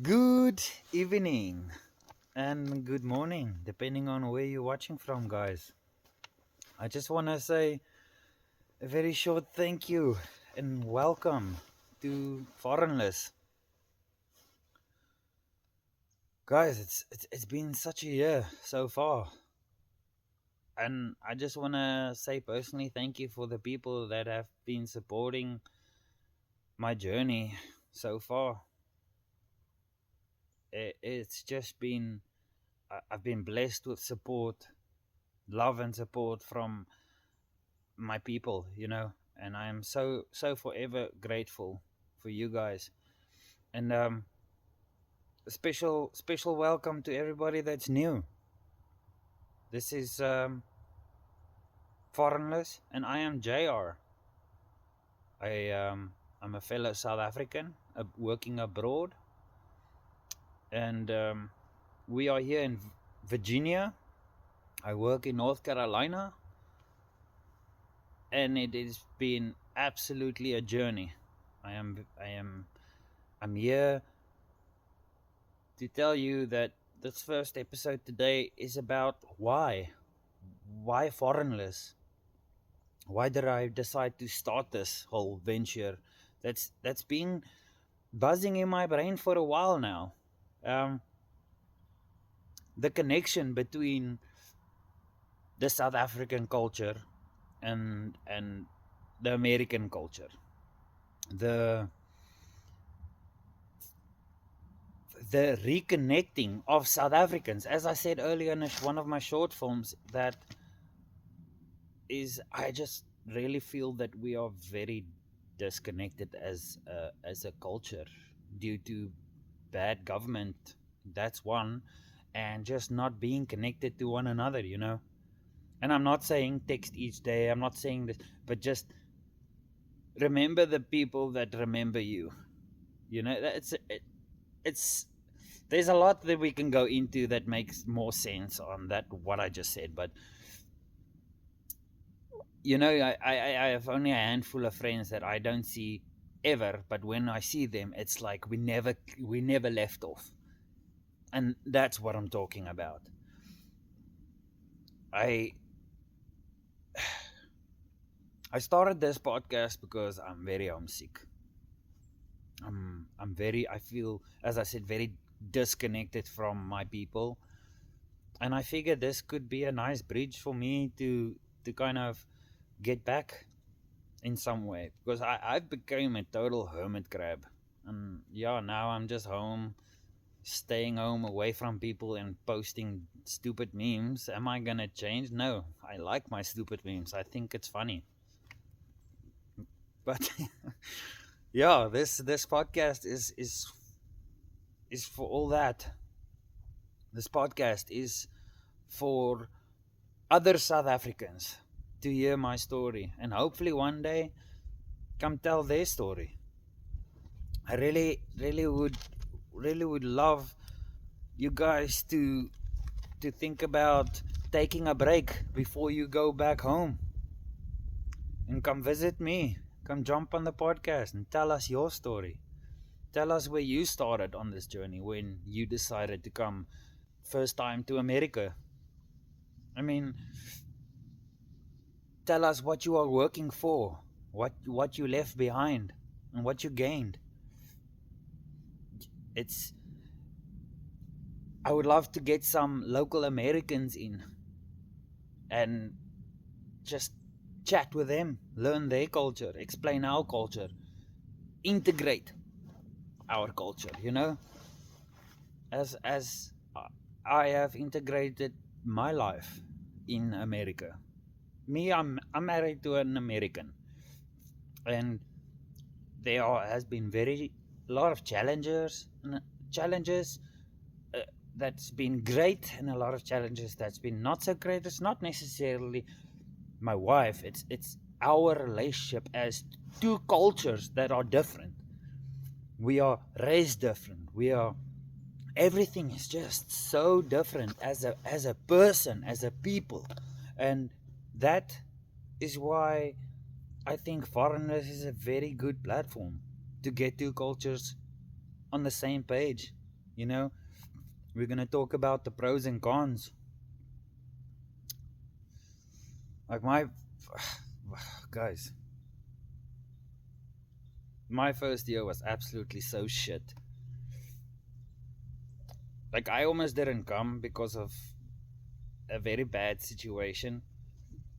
Good evening and good morning, depending on where you're watching from, guys. I just want to say a very short thank you and welcome to Foreignless. Guys, it's been such a year so far, and I just want to say personally thank you for the people that have been supporting my journey so far. It's just been I've been blessed with support, love and support from my people, and I am so forever grateful for you guys. And a special welcome to everybody that's new. This is Foreignless, and I am JR. I'm a fellow South African working abroad, and we are here in Virginia. I work in North Carolina, and it has been absolutely a journey. I'm here to tell you that this first episode today is about why foreignless. Why did I decide to start this whole venture? That's been buzzing in my brain for a while now. Um, the connection between the South African culture and the American culture. The the reconnecting of South Africans. As I said earlier in one of my short films, that is, I just really feel that we are very disconnected as a culture due to bad government. That's one, and just not being connected to one another. And I'm not saying text each day. I'm not saying this, but just remember the people that remember you. It's there's a lot that we can go into that makes more sense on that what I just said, but I have only a handful of friends that I don't see ever, but when I see them, it's like we never left off, and that's what I'm talking about. I I started this podcast because I'm very homesick. I feel, as I said, very disconnected from my people, and I figured this could be a nice bridge for me to kind of get back in some way, because I became a total hermit crab, and yeah, now I'm just home, staying home away from people and posting stupid memes. Am I gonna change? No, I like my stupid memes. I think it's funny, but yeah, this podcast is for all that. This podcast is for other South Africans to hear my story, and hopefully one day come tell their story. I really would love you guys to think about taking a break before you go back home and come visit me. Come jump on the podcast and tell us your story. Tell us where you started on this journey when you decided to come first time to America. I mean, tell us what you are working for, what you left behind, and what you gained. It's I would love to get some local Americans in and just chat with them, learn their culture, explain our culture, integrate our culture, as I have integrated my life in America. Me, I'm married to an American, and has been very a lot of challenges uh, that's been great, and a lot of challenges that's been not so great. It's not necessarily my wife, it's our relationship as two cultures that are different. We are raised different. We are Everything is just so different as a person, as a people. And that is why I think Foreignless is a very good platform to get two cultures on the same page. You know, we're gonna talk about the pros and cons. Like my guys, my first year was absolutely so shit. Like I almost didn't come because of a very bad situation.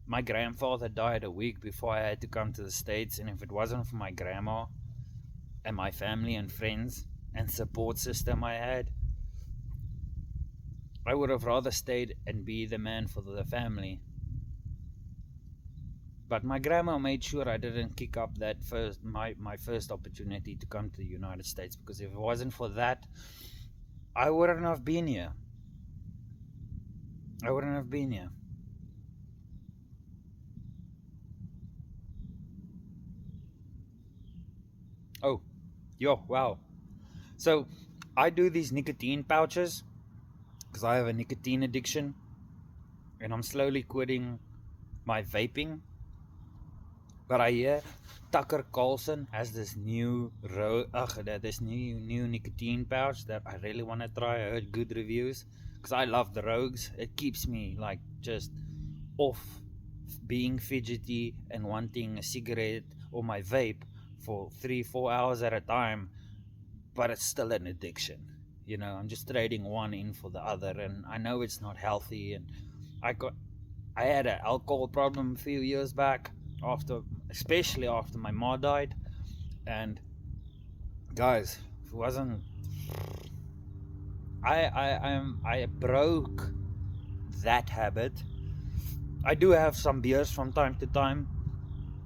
My grandfather died a week before I had to come to the States, and if it wasn't for my grandma and my family and friends and support system I had, I would have rather stayed and be the man for the family. But my grandma made sure I didn't kick up that my first opportunity to come to the United States, because if it wasn't for that, I wouldn't have been here. I wouldn't have been here. Oh, yo, wow. So I do these nicotine pouches because I have a nicotine addiction, and I'm slowly quitting my vaping. But I hear Tucker Carlson has this this new nicotine pouch that I really want to try. I heard good reviews because I love the Rogues. It keeps me like just off being fidgety and wanting a cigarette or my vape for 3-4 hours at a time. But it's still an addiction. I'm just trading one in for the other, and I know it's not healthy. And I got I had an alcohol problem a few years back, especially after my mom died. And guys, it wasn't. I broke that habit. I do have some beers from time to time,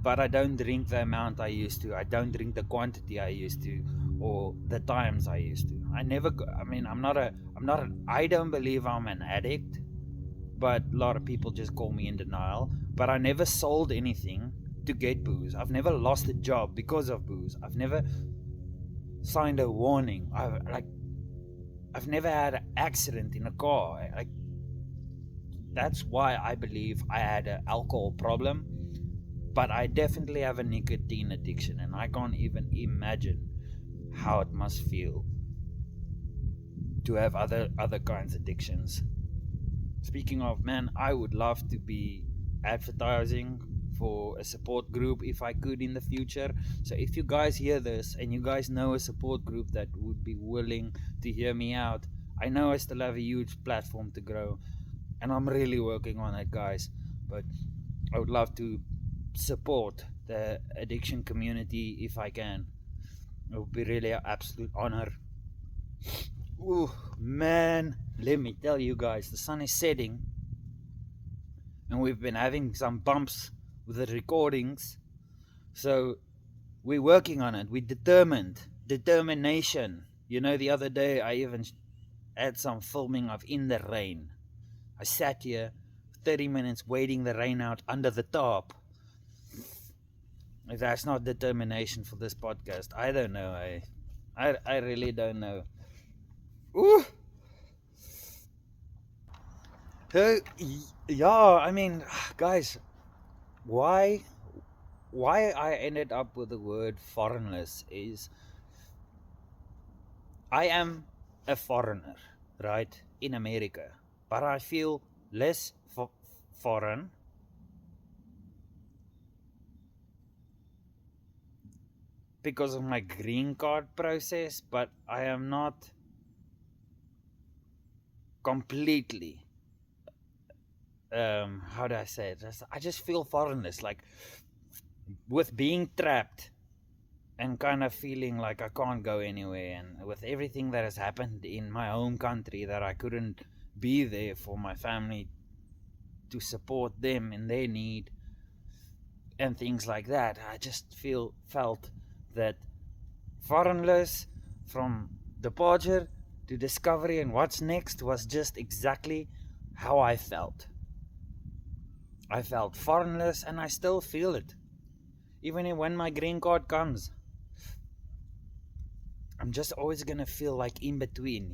but I don't drink the amount I used to. I don't drink the quantity I used to, or the times I used to. I never. I mean, I'm not a. I'm not an. I don't believe I'm an addict, but a lot of people just call me in denial. But I never sold anything to get booze. I've never lost a job because of booze. I've never signed a warning. I've never had an accident in a car. That's why I believe I had an alcohol problem. But I definitely have a nicotine addiction, and I can't even imagine how it must feel to have other kinds of addictions. Speaking of, man, I would love to be advertising for a support group if I could in the future. So if you guys hear this and you guys know a support group that would be willing to hear me out, I know I still have a huge platform to grow, and I'm really working on it, guys. But I would love to support the addiction community if I can. It would be really an absolute honor. Ooh, man, let me tell you guys, the sun is setting, and we've been having some bumps with the recordings. So we're working on it. We're determined. Determination. The other day I even had some filming of In the Rain. I sat here 30 minutes waiting the rain out under the tarp. If that's not determination for this podcast, I don't know. I really don't know. Ooh. So, yeah, I mean, guys, why I ended up with the word foreignless is I am a foreigner, right, in America, but I feel less foreign because of my green card process, but I am not completely, how do I say it? I just feel foreignness, like with being trapped and kind of feeling like I can't go anywhere, and with everything that has happened in my home country, that I couldn't be there for my family to support them in their need and things like that. I just felt that Foreignless, from departure to discovery and what's next, was just exactly how I felt. I felt foreignless, and I still feel it. Even when my green card comes, I'm just always gonna feel like in between.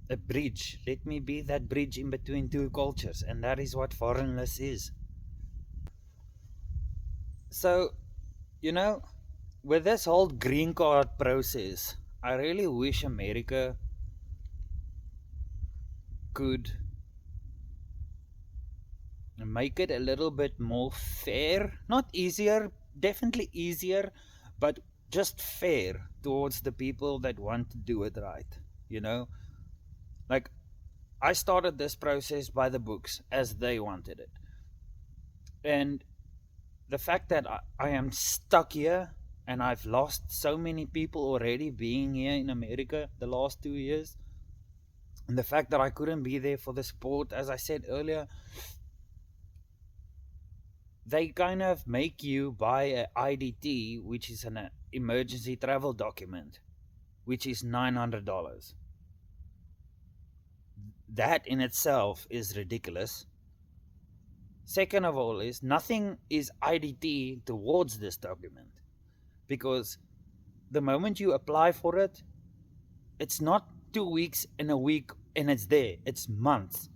A bridge. Let me be that bridge in between two cultures, and that is what foreignless is. So, you know, with this whole green card process, I really wish America could make it a little bit more fair. Not easier, definitely easier, but just fair towards the people that want to do it right. You know, like I started this process by the books as they wanted it. And the fact that I am stuck here and I've lost so many people already being here in America the last 2 years, and the fact that I couldn't be there for the sport, as I said earlier, they kind of make you buy a IDT, which is an emergency travel document, which is $900. That in itself is ridiculous. Second of all, is nothing is IDT towards this document, because the moment you apply for it, it's not 2 weeks in a week and it's there. It's months.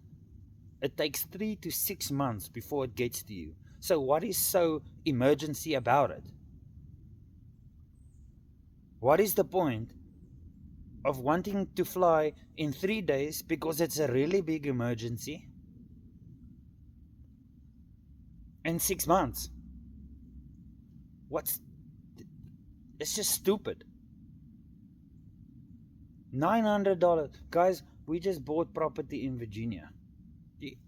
It takes 3 to 6 months before it gets to you. So what is so emergency about it? What is the point of wanting to fly in 3 days because it's a really big emergency, and 6 months? It's just stupid. $900. Guys, we just bought property in Virginia.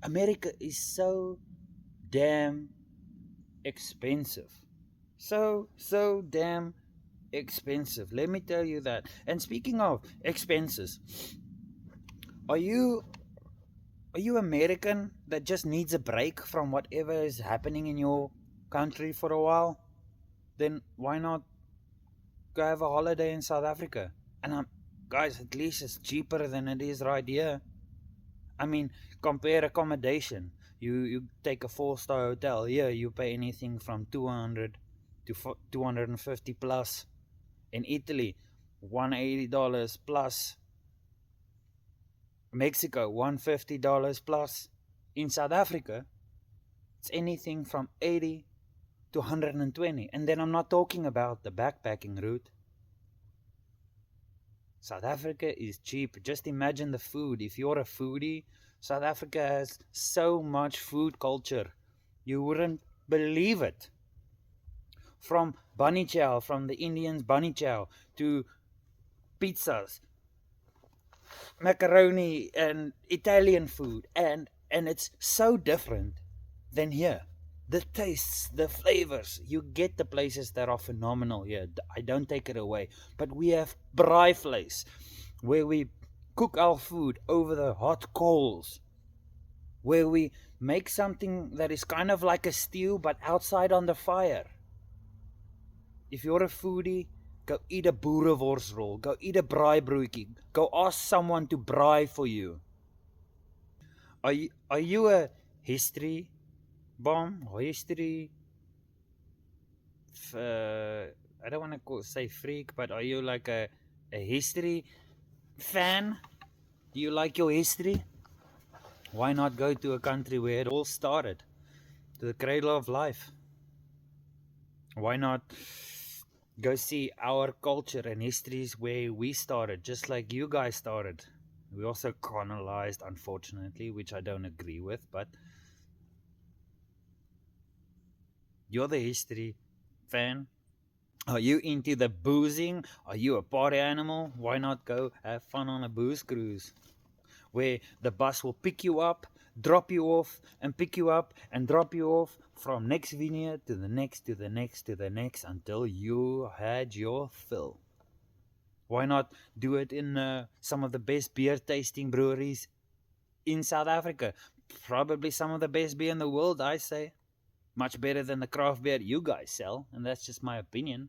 America is so damn expensive. So damn expensive. Let me tell you that. And speaking of expenses, are you American that just needs a break from whatever is happening in your country for a while? Then why not go have a holiday in South Africa? And guys, at least it's cheaper than it is right here. I mean, compare accommodation. You take a 4-star hotel here, you pay anything from 200 to 250 plus. In Italy, $180 plus. Mexico, $150 plus. In South Africa, it's anything from 80 to 120. And then I'm not talking about the backpacking route. South Africa is cheap. Just imagine the food. If you're a foodie, South Africa has so much food culture. You wouldn't believe it. From bunny chow, from the Indians bunny chow, to pizzas, macaroni, and Italian food. And it's so different than here. The tastes, the flavors, you get the places that are phenomenal here. I don't take it away. But we have braai vleis, where we cook our food over the hot coals, where we make something that is kind of like a stew but outside on the fire. If you're a foodie, go eat a boereworsrol, go eat a braaibroodjie, go ask someone to braai for you. Are you a history bomb or history? I don't want to say freak, but are you like a history fan? Do you like your history? Why not go to a country where it all started, to the cradle of life? Why not go see our culture and histories where we started, just like you guys started? We also colonized, unfortunately, which I don't agree with, but you're the history fan. Are you into the boozing? Are you a party animal? Why not go have fun on a booze cruise, where the bus will pick you up, drop you off, and pick you up and drop you off from next vineyard to the next, to the next, to the next, until you had your fill? Why not do it in some of the best beer tasting breweries in South Africa? Probably some of the best beer in the world, I say. Much better than the craft beer you guys sell, and that's just my opinion.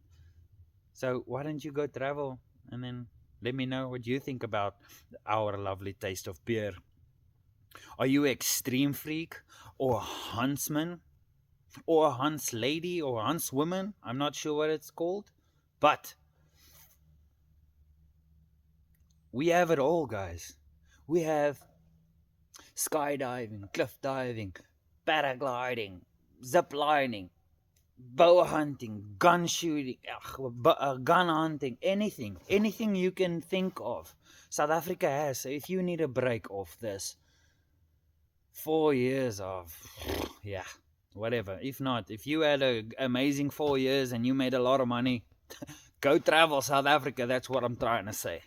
So why don't you go travel and then let me know what you think about our lovely taste of beer. Are you extreme freak or huntsman or hunts lady or huntswoman? I'm not sure what it's called, but we have it all, guys. We have skydiving, cliff diving, paragliding, zip lining, bow hunting, gun shooting, gun hunting, anything you can think of. South Africa has. So if you need a break off this, 4 years of, yeah, whatever. If not, if you had an amazing 4 years and you made a lot of money, go travel South Africa. That's what I'm trying to say.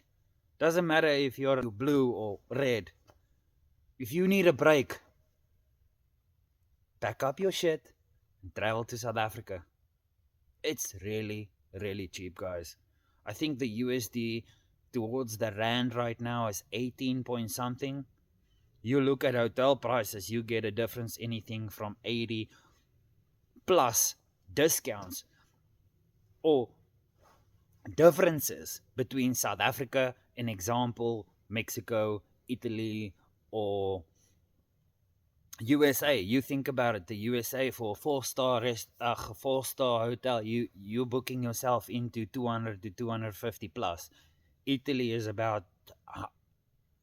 Doesn't matter if you're blue or red. If you need a break, pack up your shit and travel to South Africa. It's really, really cheap, guys. I think the USD towards the rand right now is 18 point something. You look at hotel prices, you get a difference anything from 80 plus discounts or differences between South Africa, an example, Mexico, Italy, or USA. You think about it, the USA for a four-star hotel, you're booking yourself into 200 to 250 plus. Italy is about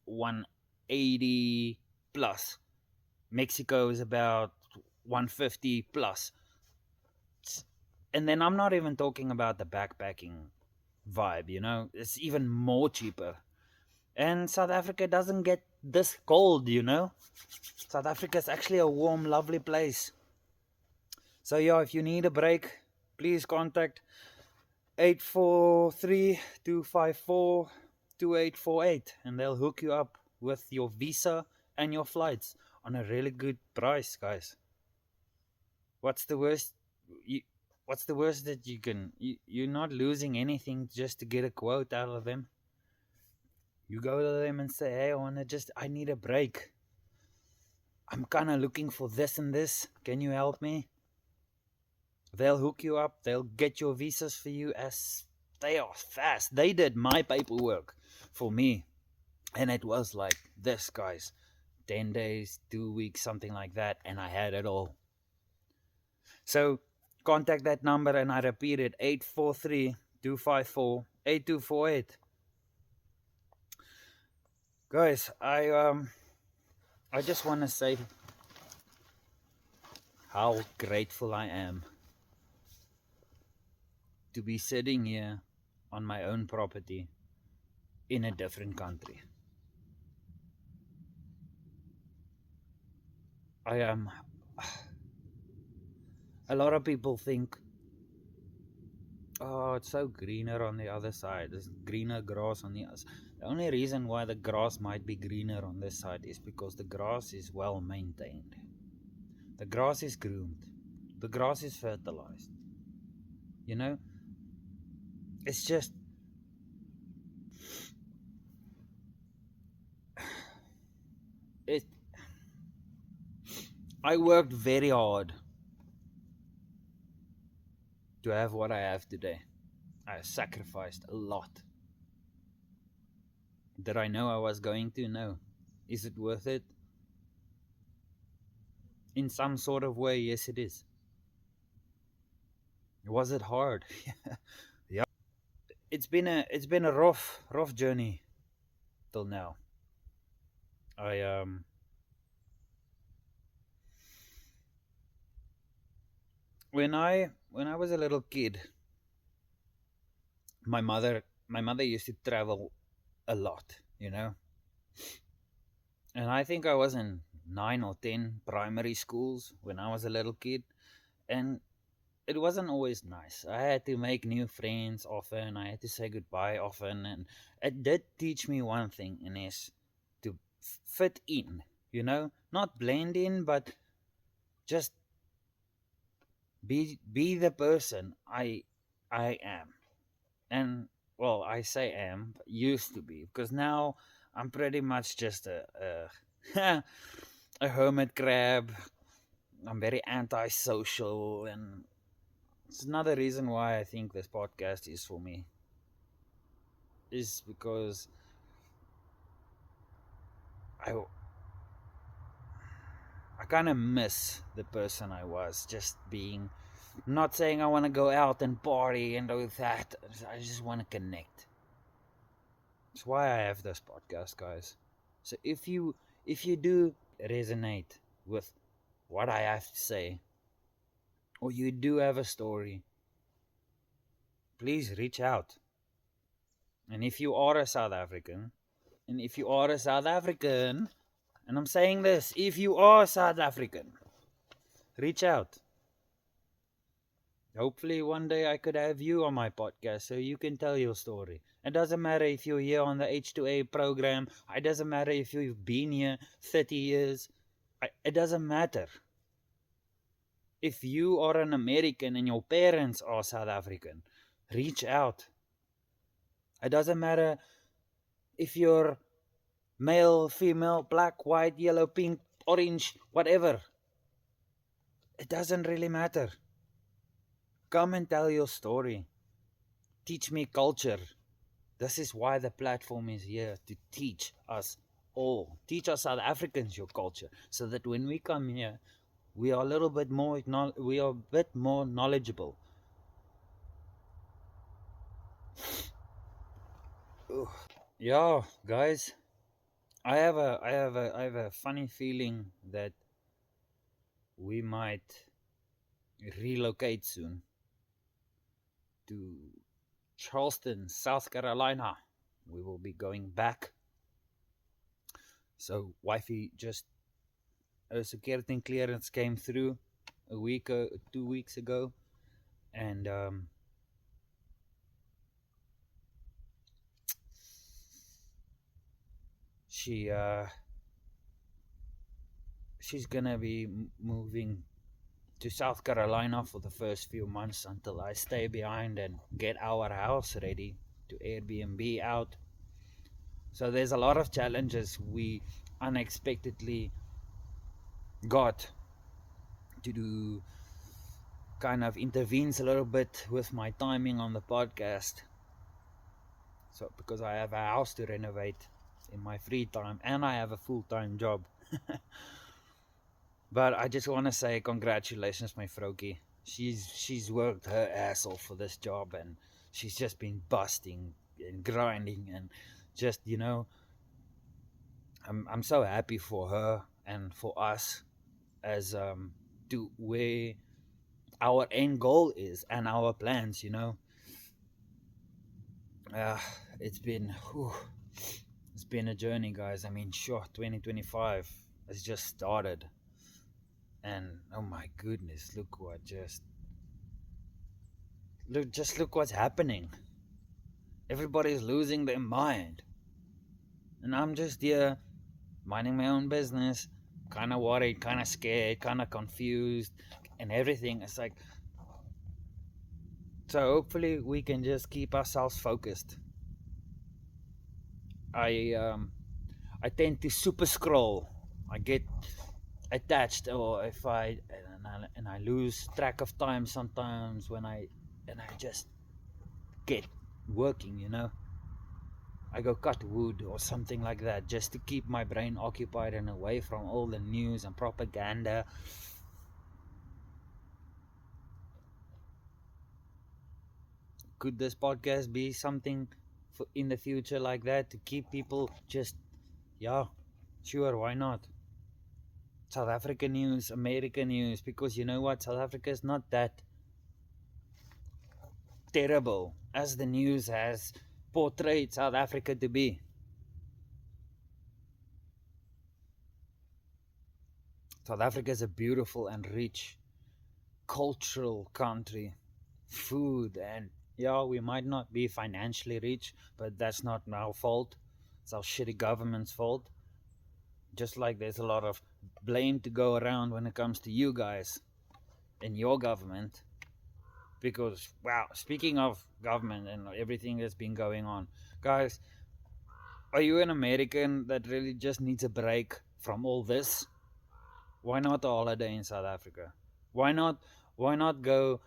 180 plus. Mexico is about 150 plus. And then I'm not even talking about the backpacking vibe, it's even more cheaper. And South Africa doesn't get this cold, South Africa is actually a warm, lovely place. So yeah, if you need a break, please contact 843-254-2848 and they'll hook you up with your visa and your flights on a really good price, guys. What's the worst? You, what's the worst that you can? You're not losing anything just to get a quote out of them. You go to them and say, "Hey, I need a break. I'm kind of looking for this and this. Can you help me?" They'll hook you up. They'll get your visas for you as they are fast. They did my paperwork for me, and it was like this, guys. 10 days, 2 weeks, something like that, and I had it all. So contact that number and I repeat it, 843-254-8248. Guys, I just want to say how grateful I am to be sitting here on my own property in a different country. I am a lot of people think, oh, it's so greener on the other side. There's greener grass on the other side. The only reason why the grass might be greener on this side is because the grass is well maintained. The grass is groomed. The grass is fertilized. It's just it I worked very hard to have what I have today. I sacrificed a lot. Did I know I was going to? No. Is it worth it? In some sort of way, yes it is. Was it hard? Yeah. It's been a rough journey till now. I when I was a little kid, my mother used to travel a lot. And I think I was in 9 or 10 primary schools when I was a little kid, and it wasn't always nice. I had to make new friends often. I had to say goodbye often, and it did teach me one thing, and is to fit in. Not blend in, but just be the person I am. And well, I say am, but used to be, because now I'm pretty much just a a hermit crab. I'm very antisocial, and it's another reason why I think this podcast is for me. Is because I I kind of miss the person I was, just being. I'm not saying I want to go out and party and do that. I just want to connect. That's why I have this podcast, guys. So if you do resonate with what I have to say, or you do have a story, please reach out. And if you are a South African, And I'm saying this, if you are South African, reach out. Hopefully one day I could have you on my podcast so you can tell your story. It doesn't matter if you're here on the H2A program. It doesn't matter if you've been here 30 years. It doesn't matter. If you are an American and your parents are South African, reach out. It doesn't matter if you're male, female, black, white, yellow, pink, orange, whatever. It doesn't really matter. Come and tell your story. Teach me culture. This is why the platform is here, to teach us all. Teach us South Africans your culture, so that when we come here, we are a little bit more knowledgeable. Yeah, guys, I have a funny feeling that we might relocate soon to Charleston, South Carolina. We will be going back. So wifey just a security clearance came through 2 weeks ago, and she's gonna be moving to South Carolina for the first few months until I stay behind and get our house ready to Airbnb out. So there's a lot of challenges we unexpectedly got to do, kind of intervenes a little bit with my timing on the podcast. So because I have a house to renovate in my free time and I have a full-time job. But I just want to say congratulations, my Frokie. She's worked her ass off for this job, and she's just been busting and grinding, and just, I'm so happy for her and for us as to where our end goal is and our plans. It's been a journey, guys. I mean, sure, 2025 has just started. And oh my goodness, look what's happening. Everybody's losing their mind. And I'm just here minding my own business, kind of worried, kind of scared, kind of confused, and everything. It's like, so hopefully we can just keep ourselves focused. I tend to super scroll. I get attached, or if I lose track of time sometimes when I just get working. I go cut wood or something like that, just to keep my brain occupied and away from all the news and propaganda. Could this podcast be something in the future like that, to keep people just, yeah, sure, why not? South African news, American news, because you know what? South Africa is not that terrible as the news has portrayed South Africa to be. South Africa is a beautiful and rich cultural country. Food, and yeah, we might not be financially rich, but that's not our fault. It's our shitty government's fault. Just like there's a lot of blame to go around when it comes to you guys and your government. Because, wow, speaking of government and everything that's been going on, guys, are you an American that really just needs a break from all this? Why not a holiday in South Africa? Why not go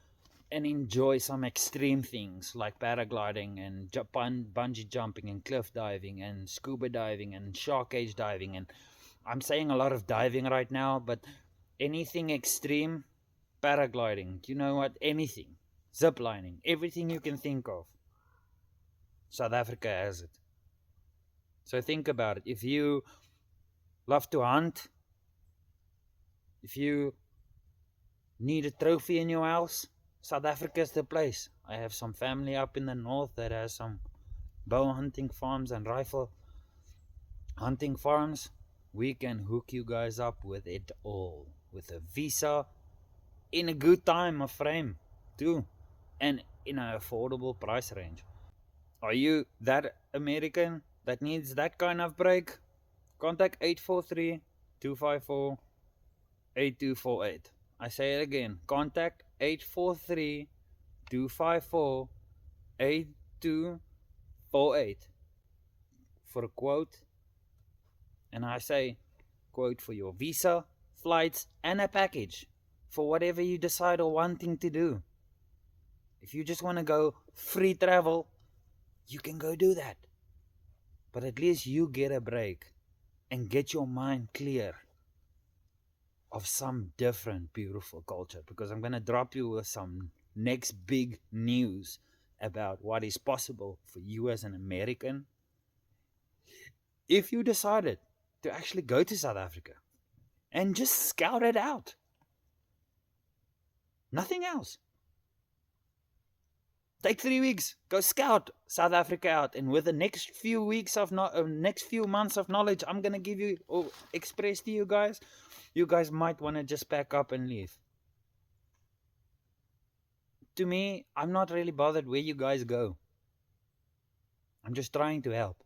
and enjoy some extreme things like paragliding and bungee jumping and cliff diving and scuba diving and shark cage diving? And I'm saying a lot of diving right now, but anything extreme, paragliding, you know what, anything, zip lining, everything you can think of, South Africa has it. So think about it. If you love to hunt, if you need a trophy in your house, South Africa is the place. I have some family up in the north that has some bow hunting farms and rifle hunting farms. We can hook you guys up with it all. With a visa, in a good time of frame, too. And in an affordable price range. Are you that American that needs that kind of break? Contact 843-254-8248. I say it again. Contact 843-254-8248 for a quote. And I say quote for your visa, flights, and a package for whatever you decide or wanting to do. If you just want to go free travel, you can go do that. But at least you get a break and get your mind clear of some different beautiful culture, because I'm going to drop you with some next big news about what is possible for you as an American if you decided to actually go to South Africa and just scout it out. Nothing else. Take 3 weeks, go scout South Africa out, and with the next few weeks of next few months of knowledge I'm gonna give you or express to you guys might want to just pack up and leave. To me, I'm not really bothered where you guys go. I'm just trying to help.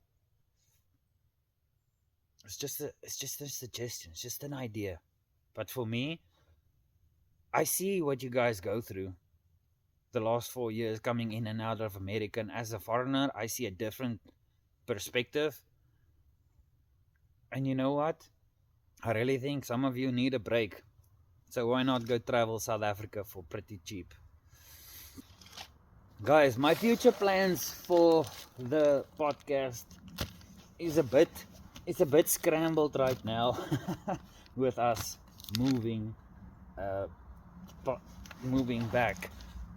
It's just a suggestion. It's just an idea. But for me, I see what you guys go through. The last 4 years coming in and out of America, and as a foreigner, I see a different perspective. And you know what? I really think some of you need a break. So why not go travel South Africa for pretty cheap? Guys, my future plans for the podcast is a bit scrambled right now with us moving back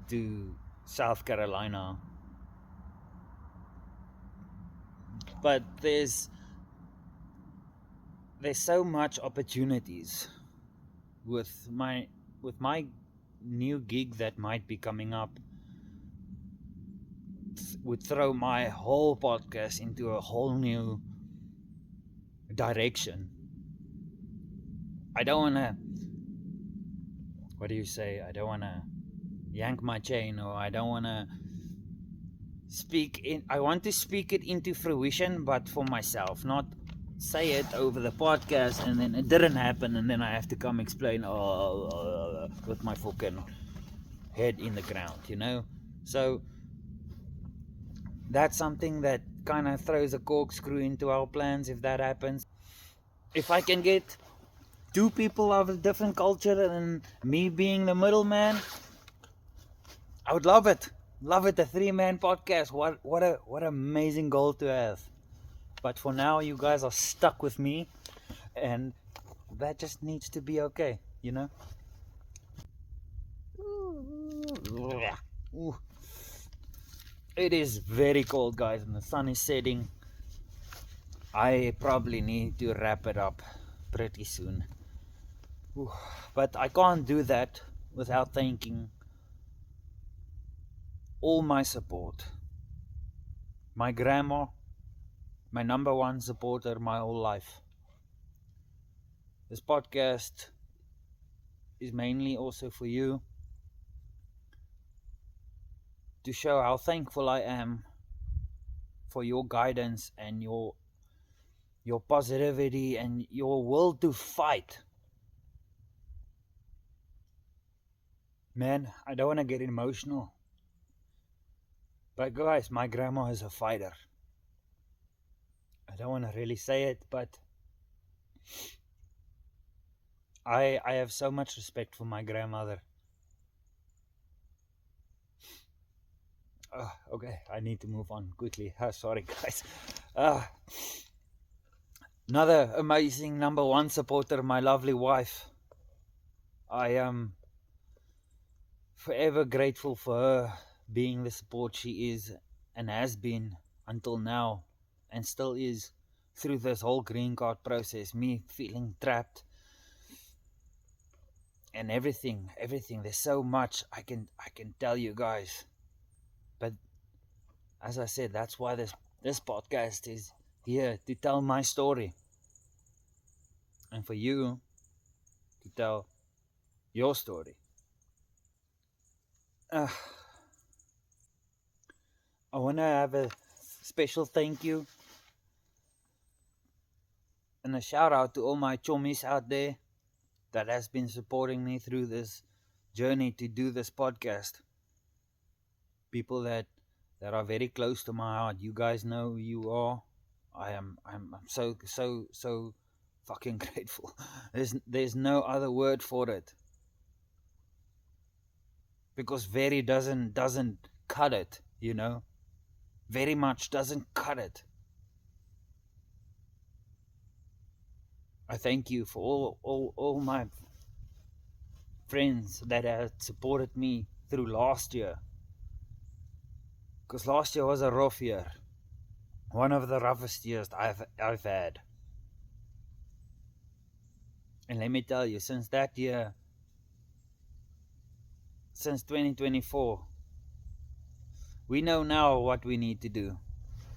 to South Carolina. But there's so much opportunities with my new gig that might be coming up. Would throw my whole podcast into a whole new direction. I don't want to, what do you say? I don't want to yank my chain, or I don't want to I want to speak it into fruition, but for myself, not say it over the podcast and then it didn't happen and then I have to come explain with my fucking head in the ground, you know? So that's something that kind of throws a corkscrew into our plans if that happens. If I can get 2 people of a different culture and me being the middleman, I would love it. Love it, a 3-man podcast. What amazing goal to have. But for now, you guys are stuck with me, and that just needs to be okay, you know? Ooh. It is very cold, guys, and the sun is setting. I probably need to wrap it up pretty soon. Ooh. But I can't do that without thanking all my support. My grandma, my number one supporter my whole life. This podcast is mainly also for you, to show how thankful I am for your guidance and your positivity and your will to fight. Man, I don't want to get emotional, but guys, my grandma is a fighter. I don't want to really say it, but I have so much respect for my grandmother. Okay, I need to move on quickly. Sorry, guys. Another amazing number one supporter, my lovely wife. I am forever grateful for her being the support she is and has been until now, and still is through this whole green card process. Me feeling trapped and everything. There's so much I can tell you guys, but as I said, that's why this podcast is here, to tell my story. and for you to tell your story. Uh, I want to have a special thank you and a shout out to all my chommies out there that has been supporting me through this journey to do this podcast. People that are very close to my heart. You guys know who you are. I'm so fucking grateful. There's no other word for it. Because very doesn't cut it, you know. Very much doesn't cut it. I thank you for all my friends that had supported me through last year. Because last year was a rough year. One of the roughest years I've had. And let me tell you, since that year, since 2024, we know now what we need to do.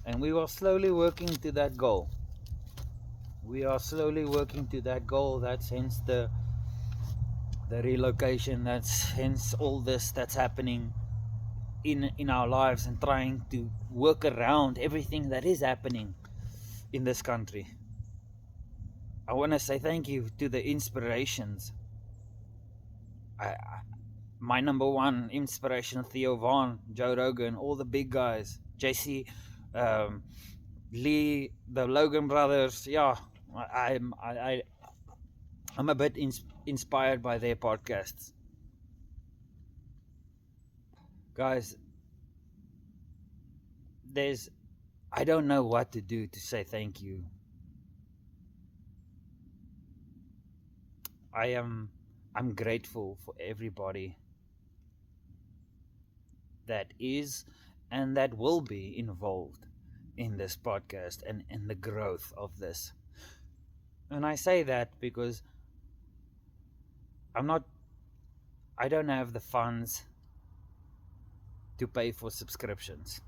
And we are slowly working to that goal. We are slowly working to that goal. That's hence the relocation. That's hence all this that's happening in our lives, and trying to work around everything that is happening in this country. I want to say thank you to the inspirations. I my number one inspiration: Theo Vaughn, Joe Rogan, all the big guys, JC, um, Lee, the Logan brothers. Yeah, I'm a bit inspired by their podcasts, guys. I don't know what to do to say thank you. I'm grateful for everybody that is and that will be involved in this podcast and in the growth of this. And I say that because I don't have the funds to pay for subscriptions.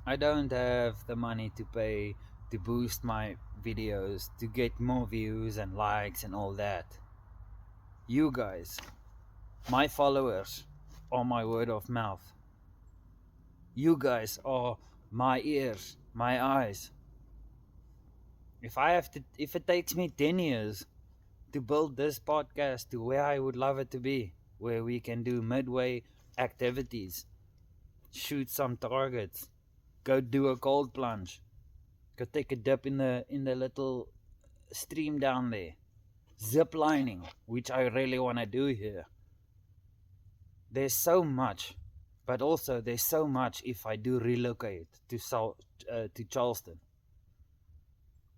I don't have the money to pay to boost my videos, to get more views and likes and all that. You guys, my followers, are my word of mouth. You guys are my ears, my eyes. If it takes me 10 years to build this podcast to where I would love it to be, where we can do midway activities, shoot some targets, go do a cold plunge, go take a dip in the little stream down there, zip lining, which I really want to do here. There's so much, but also there's so much if I do relocate to Charleston.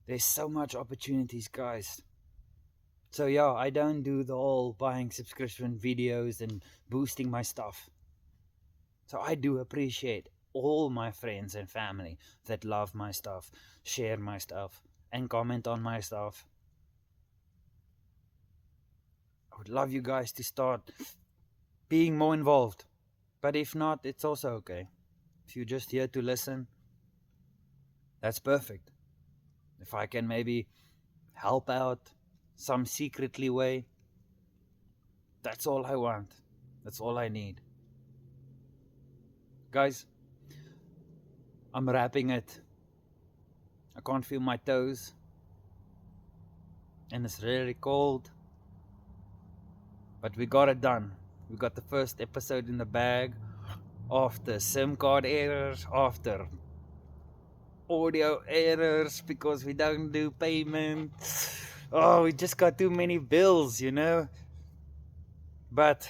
There's so much opportunities, guys. So yeah, I don't do the whole buying subscription videos and boosting my stuff. So I do appreciate all my friends and family that love my stuff, share my stuff, and comment on my stuff. I would love you guys to start being more involved. But if not, it's also okay. If you're just here to listen, that's perfect. If I can maybe help out some secretly way, that's all I want. That's all I need. Guys, I'm wrapping it. I can't feel my toes. And it's really cold. But we got it done. We got the first episode in the bag. After SIM card errors, after audio errors because we don't do payment. Oh, we just got too many bills, you know. But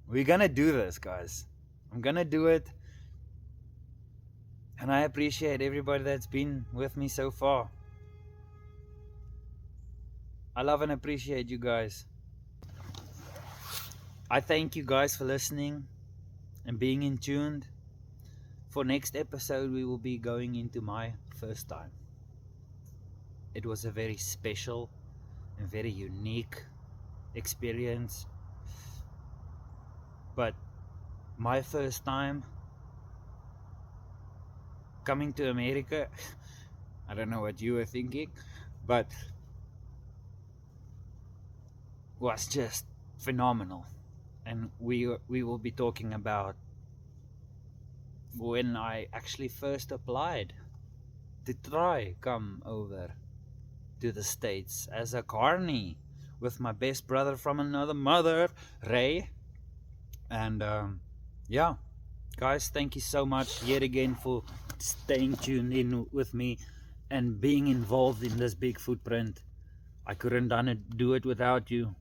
we're gonna do this, guys. I'm gonna do it. And I appreciate everybody that's been with me so far. I love and appreciate you guys. I thank you guys for listening and being in tuned. For next episode, we will be going into my first time. It was a very special and very unique experience. But my first time coming to America, I don't know what you were thinking, but was just phenomenal. And we will be talking about when I actually first applied to try come over to the States as a carny with my best brother from another mother, Ray. And yeah, guys, thank you so much yet again for staying tuned in with me and being involved in this big footprint. I couldn't do it without you.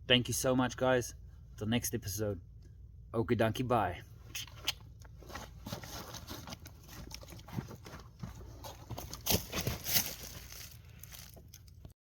Thank you so much, guys. Till next episode. Okay, donkey, bye.